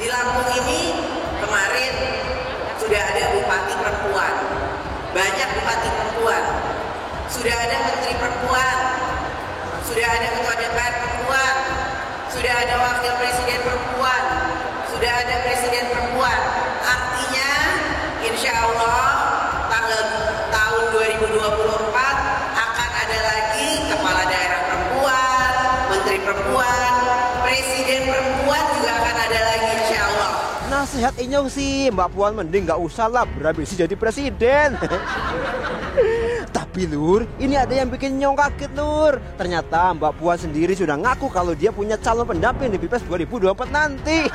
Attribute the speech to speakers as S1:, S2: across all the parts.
S1: Di Lampung ini kemarin sudah ada bupati perempuan, banyak bupati perempuan, sudah ada menteri perempuan, sudah ada ketua DPR perempuan, sudah ada wakil presiden perempuan, sudah ada presiden perempuan. Artinya insya Allah tahun 2024 akan ada lagi kepala daerah perempuan, menteri perempuan, presiden perempuan juga akan ada lagi insya Allah.
S2: Nasihat Inyong sih, Mbak Puan mending nggak usah lah berambisi jadi presiden. Tapi Lur, ini ada yang bikin Nyong kaget Lur. Ternyata Mbak Puan sendiri sudah ngaku kalau dia punya calon pendamping di Pilpres 2024 nanti.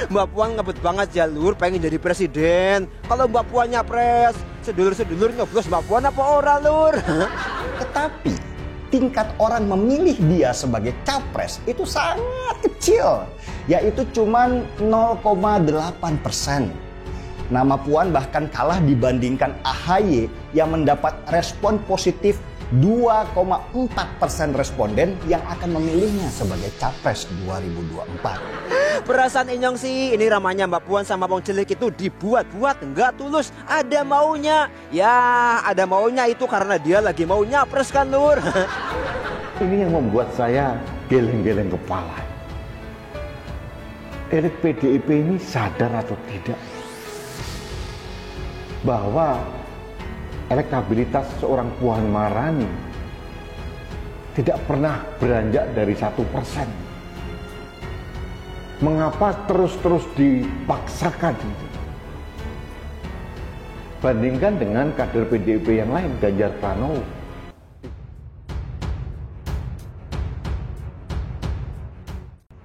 S2: Mbak Puan ngebet banget ya Lur, pengen jadi presiden. Kalau Mbak Puan nyapres, sedulur-sedulur nyoblos Mbak Puan apa ora Lur?
S3: Tetapi tingkat orang memilih dia sebagai capres itu sangat kecil, yaitu cuman 0,8%. Nama Puan bahkan kalah dibandingkan AHY yang mendapat respon positif 2,4% responden yang akan memilihnya sebagai capres 2024.
S2: Perasaan Inyong sih, ini ramanya Mbak Puan sama Bang Cilik itu dibuat-buat, nggak tulus, ada maunya. Ya, ada maunya itu karena dia lagi mau nyapres kan Lur.
S4: Ini yang membuat saya geleng-geleng kepala. Elit PDIP ini sadar atau tidak bahwa elektabilitas seorang Puan Maharani tidak pernah beranjak dari 1%. Mengapa terus-terus dipaksakan itu? Bandingkan dengan kader PDIP yang lain, Ganjar Pranowo.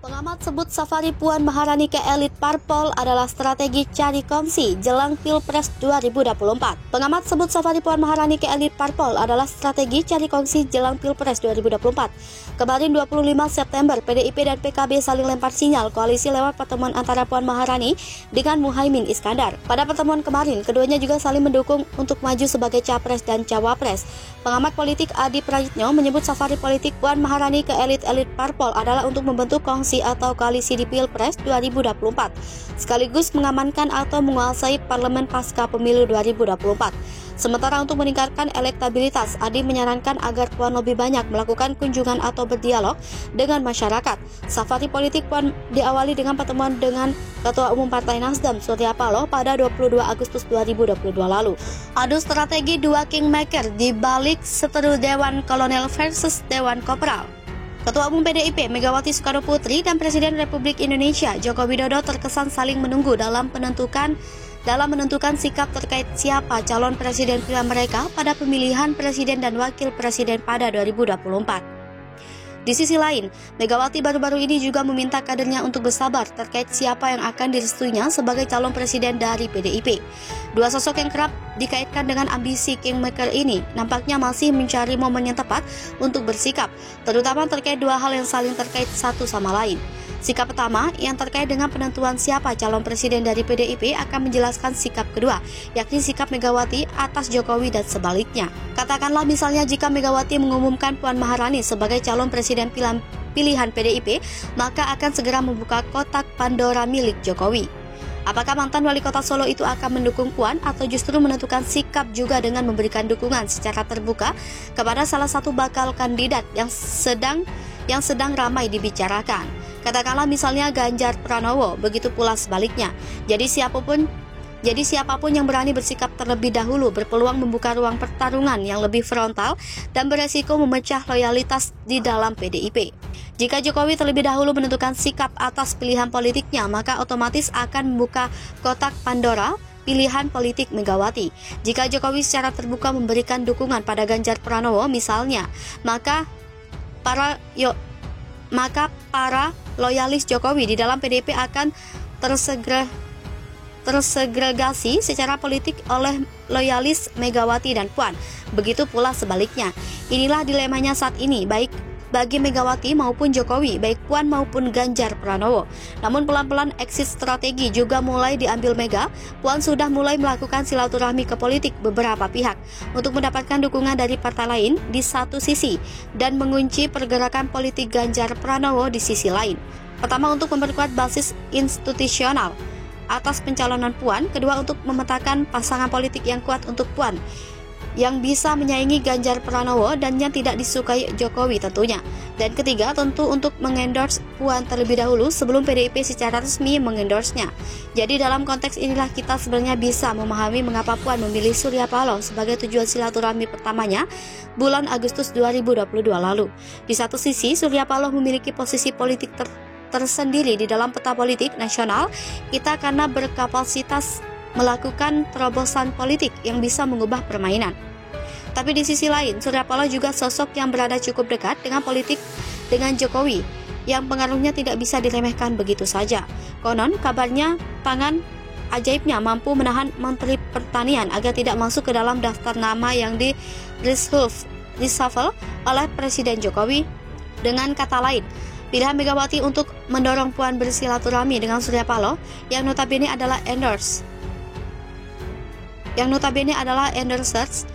S5: Pengamat sebut safari Puan Maharani ke elit parpol adalah strategi cari kongsi jelang Pilpres 2024. Pengamat sebut safari Puan Maharani ke elit parpol adalah strategi cari kongsi jelang Pilpres 2024. Kemarin 25 September, PDIP dan PKB saling lempar sinyal koalisi lewat pertemuan antara Puan Maharani dengan Muhaimin Iskandar. Pada pertemuan kemarin, keduanya juga saling mendukung untuk maju sebagai capres dan cawapres. Pengamat politik Adi Prayitno menyebut safari politik Puan Maharani ke elit-elit parpol adalah untuk membentuk kongsi atau koalisi di Pilpres 2024, sekaligus mengamankan atau menguasai parlemen pasca pemilu 2024. Sementara untuk meningkatkan elektabilitas, Adi menyarankan agar Puan lebih banyak melakukan kunjungan atau berdialog dengan masyarakat. Safari politik Puan diawali dengan pertemuan dengan Ketua Umum Partai Nasdem, Surya Paloh, pada 22 Agustus 2022 lalu. Adu strategi dua kingmaker di balik seteru Dewan Kolonel versus Dewan Kopral. Ketua Umum PDIP Megawati Soekarno Putri dan Presiden Republik Indonesia Joko Widodo terkesan saling menunggu dalam menentukan sikap terkait siapa calon presiden pilihan mereka pada pemilihan presiden dan wakil presiden pada 2024. Di sisi lain, Megawati baru-baru ini juga meminta kadernya untuk bersabar terkait siapa yang akan direstuinya sebagai calon presiden dari PDIP. Dua sosok yang kerap dikaitkan dengan ambisi kingmaker ini nampaknya masih mencari momen yang tepat untuk bersikap, terutama terkait dua hal yang saling terkait satu sama lain. Sikap pertama yang terkait dengan penentuan siapa calon presiden dari PDIP akan menjelaskan sikap kedua, yakni sikap Megawati atas Jokowi dan sebaliknya. Katakanlah misalnya jika Megawati mengumumkan Puan Maharani sebagai calon presiden pilihan PDIP, maka akan segera membuka kotak Pandora milik Jokowi. Apakah mantan wali kota Solo itu akan mendukung Puan atau justru menentukan sikap juga dengan memberikan dukungan secara terbuka kepada salah satu bakal kandidat yang sedang ramai dibicarakan? Katakanlah misalnya Ganjar Pranowo, begitu pula sebaliknya. Jadi siapapun yang berani bersikap terlebih dahulu berpeluang membuka ruang pertarungan yang lebih frontal dan beresiko memecah loyalitas di dalam PDIP. Jika Jokowi terlebih dahulu menentukan sikap atas pilihan politiknya, maka otomatis akan membuka kotak Pandora pilihan politik Megawati. Jika Jokowi secara terbuka memberikan dukungan pada Ganjar Pranowo misalnya, maka para loyalis Jokowi di dalam PDIP akan tersegregasi secara politik oleh loyalis Megawati dan Puan. Begitu pula sebaliknya. Inilah dilemanya saat ini, baik bagi Megawati maupun Jokowi, baik Puan maupun Ganjar Pranowo. Namun pelan-pelan exit strategi juga mulai diambil Mega. Puan sudah mulai melakukan silaturahmi ke politik beberapa pihak untuk mendapatkan dukungan dari partai lain di satu sisi dan mengunci pergerakan politik Ganjar Pranowo di sisi lain. Pertama, untuk memperkuat basis institusional atas pencalonan Puan. Kedua, untuk memetakan pasangan politik yang kuat untuk Puan, yang bisa menyaingi Ganjar Pranowo dan yang tidak disukai Jokowi tentunya. Dan ketiga, tentu untuk mengendorse Puan terlebih dahulu sebelum PDIP secara resmi mengendorse-nya. Jadi dalam konteks inilah kita sebenarnya bisa memahami mengapa Puan memilih Surya Paloh sebagai tujuan silaturahmi pertamanya bulan Agustus 2022 lalu. Di satu sisi, Surya Paloh memiliki posisi politik tersendiri di dalam peta politik nasional kita karena berkapasitas melakukan terobosan politik yang bisa mengubah permainan. Tapi di sisi lain, Surya Paloh juga sosok yang berada cukup dekat dengan politik dengan Jokowi, yang pengaruhnya tidak bisa diremehkan begitu saja. Konon, kabarnya tangan ajaibnya mampu menahan Menteri Pertanian agar tidak masuk ke dalam daftar nama yang di reshuffle oleh Presiden Jokowi. Dengan kata lain, pilihan Megawati untuk mendorong Puan bersilaturahmi dengan Surya Paloh yang notabene adalah endorsers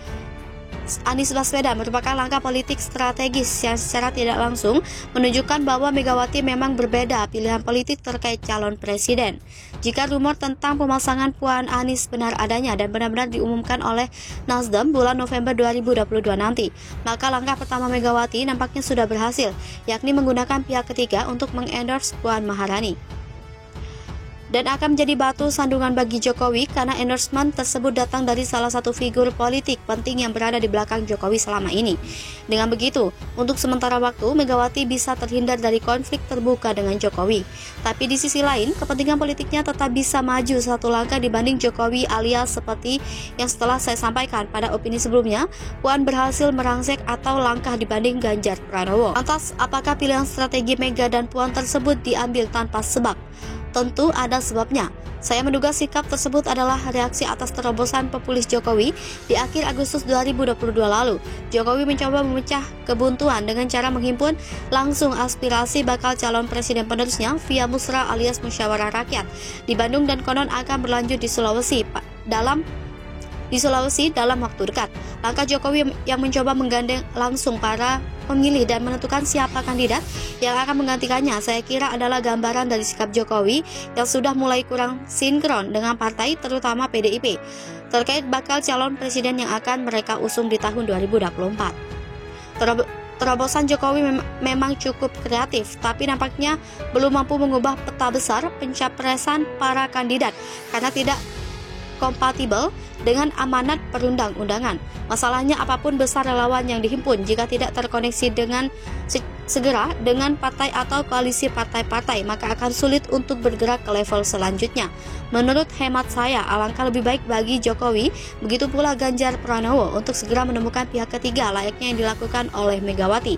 S5: Anies Baswedan merupakan langkah politik strategis yang secara tidak langsung menunjukkan bahwa Megawati memang berbeda pilihan politik terkait calon presiden. Jika rumor tentang pemasangan Puan Anies benar adanya dan benar-benar diumumkan oleh Nasdem bulan November 2022 nanti, maka langkah pertama Megawati nampaknya sudah berhasil, yakni menggunakan pihak ketiga untuk mengendorse Puan Maharani. Dan akan menjadi batu sandungan bagi Jokowi karena endorsement tersebut datang dari salah satu figur politik penting yang berada di belakang Jokowi selama ini. Dengan begitu, untuk sementara waktu Megawati bisa terhindar dari konflik terbuka dengan Jokowi. Tapi di sisi lain, kepentingan politiknya tetap bisa maju satu langkah dibanding Jokowi, alias seperti yang setelah saya sampaikan pada opini sebelumnya, Puan berhasil merangsek atau langkah dibanding Ganjar Pranowo. Lantas, apakah pilihan strategi Mega dan Puan tersebut diambil tanpa sebab? Tentu ada sebabnya. Saya menduga sikap tersebut adalah reaksi atas terobosan populis Jokowi di akhir Agustus 2022 lalu. Jokowi mencoba memecah kebuntuan dengan cara menghimpun langsung aspirasi bakal calon presiden penerusnya via musra alias musyawarah rakyat di Bandung dan konon akan berlanjut di Sulawesi dalam waktu dekat. Langkah Jokowi yang mencoba menggandeng langsung para pemilih dan menentukan siapa kandidat yang akan menggantikannya, saya kira adalah gambaran dari sikap Jokowi yang sudah mulai kurang sinkron dengan partai, terutama PDIP, terkait bakal calon presiden yang akan mereka usung di tahun 2024. Terobosan Jokowi memang cukup kreatif, tapi nampaknya belum mampu mengubah peta besar pencapresan para kandidat karena tidak kompatibel dengan amanat perundang-undangan. Masalahnya, apapun besar relawan yang dihimpun, jika tidak terkoneksi dengan segera dengan partai atau koalisi partai-partai, maka akan sulit untuk bergerak ke level selanjutnya. Menurut hemat saya, alangkah lebih baik bagi Jokowi, begitu pula Ganjar Pranowo, untuk segera menemukan pihak ketiga layaknya yang dilakukan oleh Megawati.